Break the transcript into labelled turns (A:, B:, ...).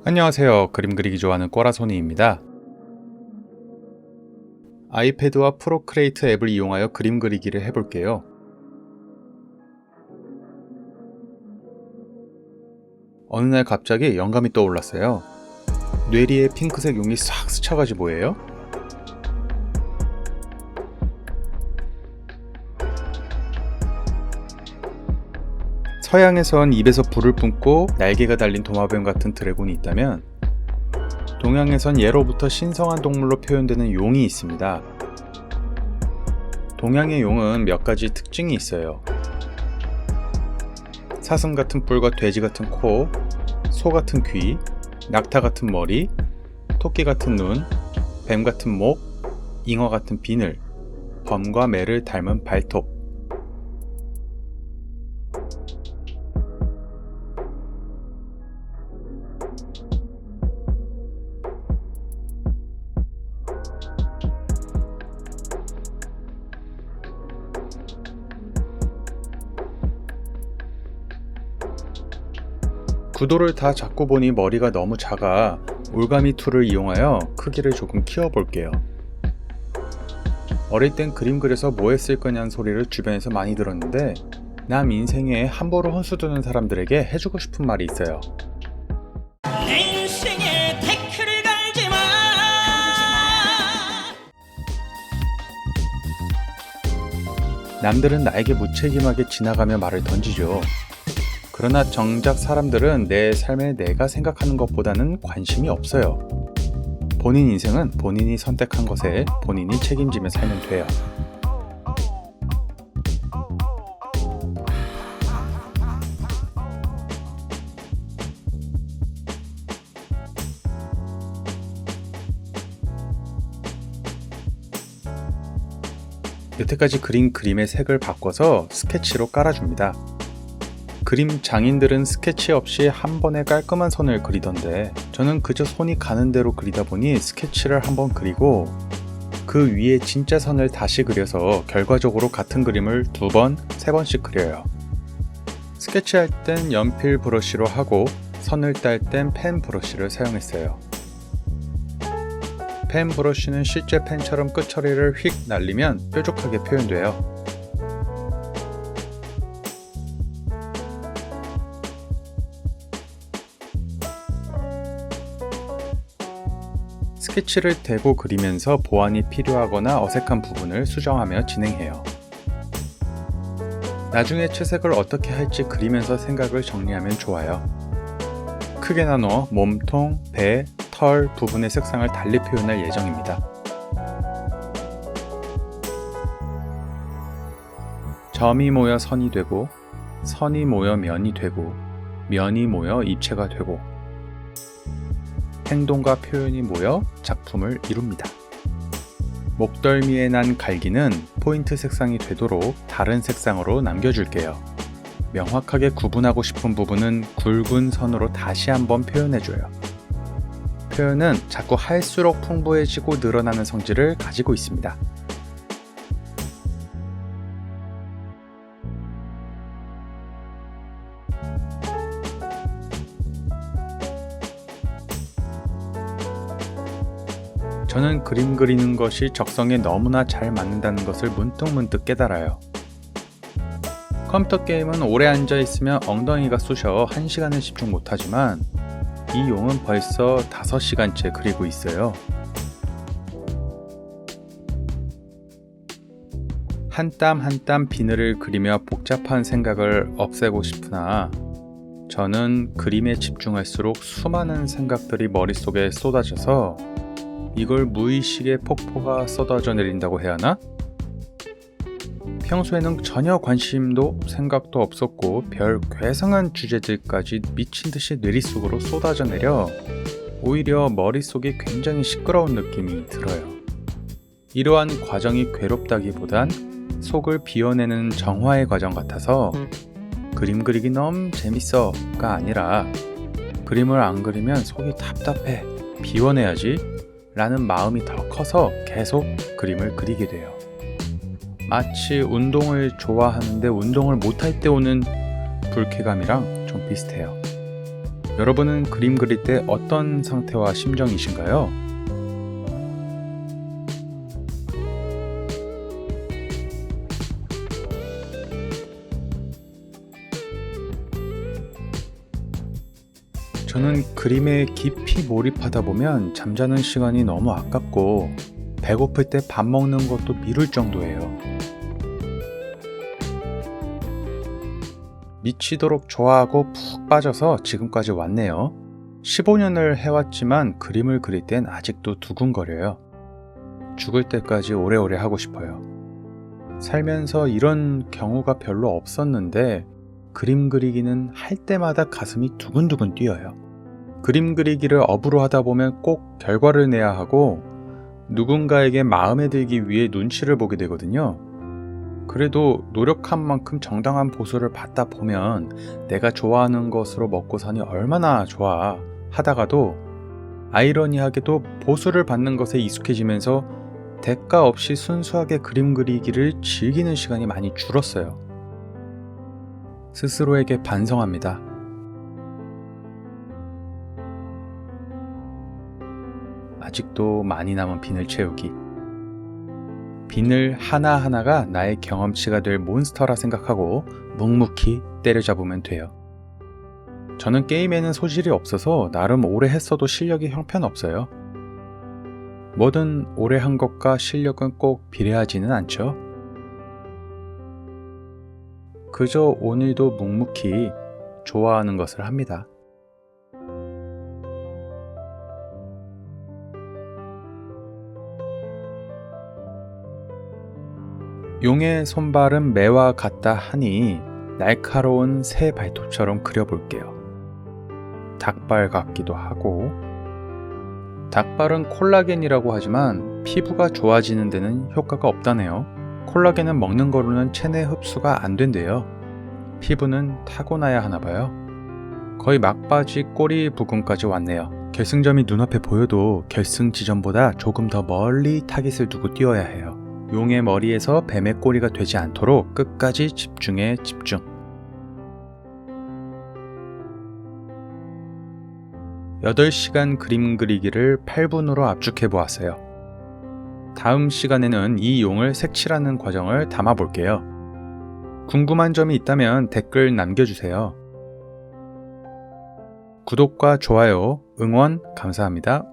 A: 안녕하세요. 그림 그리기 좋아하는 꼬라소니입니다. 아이패드와 프로크레이트 앱을 이용하여 그림 그리기를 해볼게요. 어느 날 갑자기 영감이 떠올랐어요. 뇌리에 핑크색 용이 싹 스쳐가지 뭐예요? 서양에선 입에서 불을 뿜고 날개가 달린 도마뱀 같은 드래곤이 있다면 동양에선 예로부터 신성한 동물로 표현되는 용이 있습니다. 동양의 용은 몇 가지 특징이 있어요. 사슴 같은 뿔과 돼지 같은 코, 소 같은 귀, 낙타 같은 머리, 토끼 같은 눈, 뱀 같은 목, 잉어 같은 비늘, 범과 매를 닮은 발톱. 구도를 다 잡고 보니 머리가 너무 작아 올가미 툴을 이용하여 크기를 조금 키워볼게요. 어릴 땐 그림 그려서 뭐 했을 거냐는 소리를 주변에서 많이 들었는데 남 인생에 함부로 혼수 두는 사람들에게 해주고 싶은 말이 있어요.
B: 내 인생에 태클을 걸지 마.
A: 남들은 나에게 무책임하게 지나가며 말을 던지죠. 그러나 정작 사람들은 내 삶에 내가 생각하는 것보다는 관심이 없어요. 본인 인생은 본인이 선택한 것에 본인이 책임지며 살면 돼요. 여태까지 그린 그림의 색을 바꿔서 스케치로 깔아줍니다. 그림 장인들은 스케치 없이 한 번에 깔끔한 선을 그리던데 저는 그저 손이 가는 대로 그리다 보니 스케치를 한번 그리고 그 위에 진짜 선을 다시 그려서 결과적으로 같은 그림을 2번, 3번씩 그려요. 스케치할 땐 연필 브러쉬로 하고 선을 딸 땐 펜 브러쉬를 사용했어요. 펜 브러쉬는 실제 펜처럼 끝처리를 휙 날리면 뾰족하게 표현돼요. 스케치를 대고 그리면서 보완이 필요하거나 어색한 부분을 수정하며 진행해요. 나중에 채색을 어떻게 할지 그리면서 생각을 정리하면 좋아요. 크게 나눠 몸통, 배, 털 부분의 색상을 달리 표현할 예정입니다. 점이 모여 선이 되고, 선이 모여 면이 되고, 면이 모여 입체가 되고, 행동과 표현이 모여 작품을 이룹니다. 목덜미에 난 갈기는 포인트 색상이 되도록 다른 색상으로 남겨줄게요. 명확하게 구분하고 싶은 부분은 굵은 선으로 다시 한번 표현해줘요. 표현은 자꾸 할수록 풍부해지고 늘어나는 성질을 가지고 있습니다. 저는 그림 그리는 것이 적성에 너무나 잘 맞는다는 것을 문득문득 깨달아요. 컴퓨터 게임은 오래 앉아있으면 엉덩이가 쑤셔 1시간을 집중 못하지만 이 용은 벌써 5시간째 그리고 있어요. 한 땀 한 땀 비늘을 그리며 복잡한 생각을 없애고 싶으나 저는 그림에 집중할수록 수많은 생각들이 머릿속에 쏟아져서 이걸 무의식의 폭포가 쏟아져 내린다고 해야 하나? 평소에는 전혀 관심도 생각도 없었고 별 괴상한 주제들까지 미친듯이 뇌리속으로 쏟아져 내려 오히려 머릿속이 굉장히 시끄러운 느낌이 들어요. 이러한 과정이 괴롭다기보단 속을 비워내는 정화의 과정 같아서 그림 그리기 너무 재밌어가 아니라 그림을 안 그리면 속이 답답해, 비워내야지 라는 마음이 더 커서 계속 그림을 그리게 돼요. 마치 운동을 좋아하는데 운동을 못할 때 오는 불쾌감이랑 좀 비슷해요. 여러분은 그림 그릴 때 어떤 상태와 심정이신가요? 저는 그림에 깊이 몰입하다 보면 잠자는 시간이 너무 아깝고 배고플 때 밥 먹는 것도 미룰 정도예요. 미치도록 좋아하고 푹 빠져서 지금까지 왔네요. 15년을 해왔지만 그림을 그릴 땐 아직도 두근거려요. 죽을 때까지 오래오래 하고 싶어요. 살면서 이런 경우가 별로 없었는데 그림 그리기는 할 때마다 가슴이 두근두근 뛰어요. 그림 그리기를 업으로 하다 보면 꼭 결과를 내야 하고 누군가에게 마음에 들기 위해 눈치를 보게 되거든요. 그래도 노력한 만큼 정당한 보수를 받다 보면 내가 좋아하는 것으로 먹고 사니 얼마나 좋아 하다가도 아이러니하게도 보수를 받는 것에 익숙해지면서 대가 없이 순수하게 그림 그리기를 즐기는 시간이 많이 줄었어요. 스스로에게 반성합니다. 아직도 많이 남은 빈을 채우기. 빈을 하나하나가 나의 경험치가 될 몬스터라 생각하고 묵묵히 때려잡으면 돼요. 저는 게임에는 소질이 없어서 나름 오래 했어도 실력이 형편없어요. 뭐든 오래 한 것과 실력은 꼭 비례하지는 않죠. 그저 오늘도 묵묵히 좋아하는 것을 합니다. 용의 손발은 매와 같다 하니 날카로운 새 발톱처럼 그려볼게요. 닭발 같기도 하고, 닭발은 콜라겐이라고 하지만 피부가 좋아지는 데는 효과가 없다네요. 콜라겐은 먹는 거로는 체내 흡수가 안 된대요. 피부는 타고나야 하나 봐요. 거의 막바지 꼬리 부근까지 왔네요. 결승점이 눈앞에 보여도 결승 지점보다 조금 더 멀리 타깃을 두고 뛰어야 해요. 용의 머리에서 뱀의 꼬리가 되지 않도록 끝까지 집중해 집중. (8) 시간 그림 그리기를 8분으로 압축해 보았어요. 다음 시간에는 이 용을 색칠하는 과정을 담아 볼게요. 궁금한 점이 있다면 댓글 남겨주세요. 구독과 좋아요, 응원 감사합니다.